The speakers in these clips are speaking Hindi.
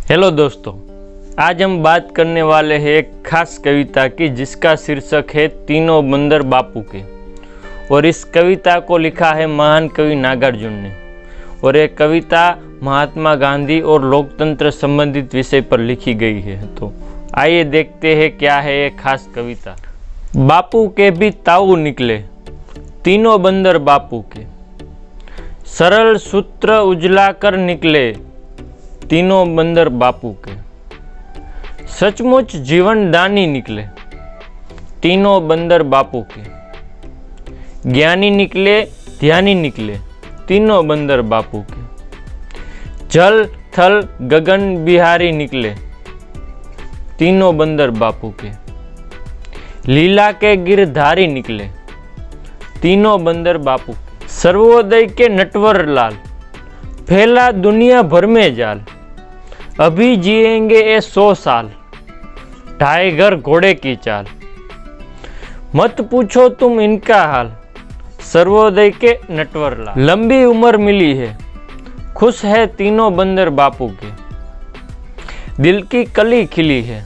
हेलो दोस्तों, आज हम बात करने वाले हैं एक खास कविता की जिसका शीर्षक है तीनों बंदर बापू के। और इस कविता को लिखा है महान कवि नागार्जुन ने। और ये कविता महात्मा गांधी और लोकतंत्र संबंधित विषय पर लिखी गई है। तो आइए देखते हैं क्या है ये खास कविता। बापू के भी ताऊ निकले, तीनों बंदर बापू के। सरल सूत्र उजला कर निकले, तीनों बंदर बापू के। सचमुच जीवन दानी निकले, तीनों बंदर बापू के। ज्ञानी निकले, ध्यानी निकले, तीनों बंदर बापू के। जल थल गगन बिहारी निकले, तीनों बंदर बापू के। लीला के गिरधारी निकले, तीनों बंदर बापू के। सर्वोदय के नटवर लाल, फैला दुनिया भर में जाल। अभी जिएंगे ये 100 साल, टाइगर घोड़े की चाल। मत पूछो तुम इनका हाल, सर्वोदय के नटवर लाल। लंबी उम्र मिली है, खुश है तीनों बंदर बापू के। दिल की कली खिली है,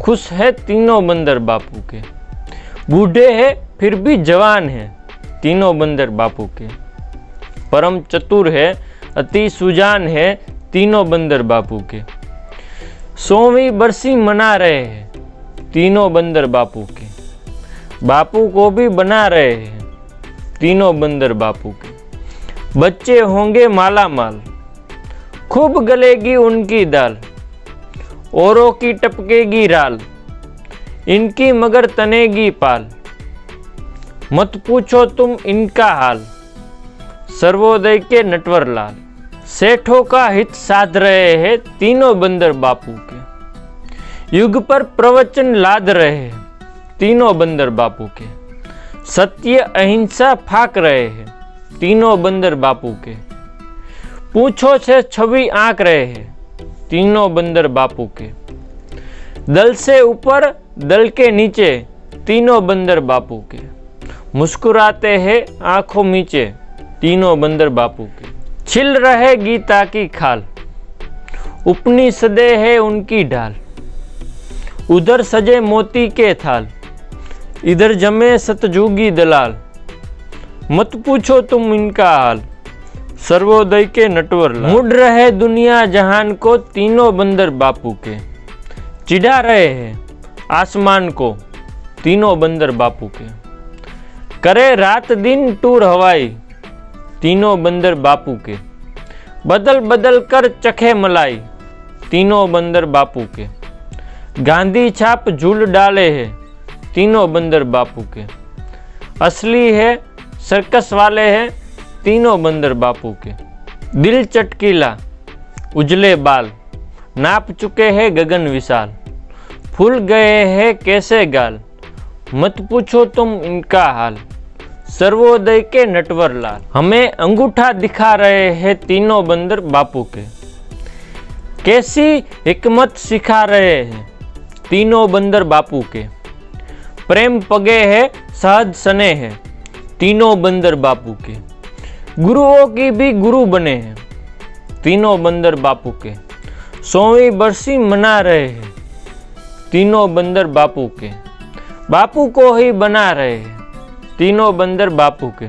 खुश है तीनों बंदर बापू के। बूढ़े हैं फिर भी जवान है, तीनों बंदर बापू के। परम चतुर है, अति सुजान है, तीनों बंदर बापू के। 100वीं बरसी मना रहे हैं, तीनों बंदर बापू के। बापू को भी बना रहे हैं, तीनों बंदर बापू के। बच्चे होंगे माला माल, खूब गलेगी उनकी दाल। औरों की टपकेगी राल, इनकी मगर तनेगी पाल। मत पूछो तुम इनका हाल, सर्वोदय के नटवर लाल। सेठों का हित साध रहे हैं, तीनों बंदर बापू के। युग पर प्रवचन लाद रहे हैं, तीनों बंदर बापू के। सत्य अहिंसा फाक रहे हैं, तीनों बंदर बापू के। पूंछों से छवि आंक रहे हैं, तीनों बंदर बापू के। दल से ऊपर दल के नीचे, तीनों बंदर बापू के। मुस्कुराते हैं आंखों नीचे, तीनों बंदर बापू के। छिल रहे गीता की खाल, उपनिषदे है उनकी ढाल। उधर सजे मोती के थाल, इधर जमे सतजुगी दलाल। मत पूछो तुम इनका हाल, सर्वोदय के नटवर लाल। मुड़ रहे दुनिया जहान को, तीनों बंदर बापू के। चिढ़ा रहे हैं आसमान को, तीनों बंदर बापू के। करे रात दिन टूर हवाई, तीनों बंदर बापू के। बदल बदल कर चखे मलाई, तीनों बंदर बापू के। गांधी छाप झूल डाले हैं, तीनों बंदर बापू के। असली है सर्कस वाले हैं, तीनों बंदर बापू के। दिल चटकीला उजले बाल, नाप चुके हैं गगन विशाल। फूल गए हैं कैसे गाल, मत पूछो तुम इनका हाल, सर्वोदय के नटवर लाल। हमें अंगूठा दिखा रहे हैं, तीनों बंदर बापू के। कैसी हिकमत सिखा रहे हैं, तीनों बंदर बापू के। प्रेम पगे है सहज सने हैं, तीनों बंदर बापू के। गुरुओं की भी गुरु बने हैं, तीनों बंदर बापू के। 100वीं बरसी मना रहे हैं, तीनों बंदर बापू के। बापू को ही बना रहे हैं, तीनों बंदर बापू के।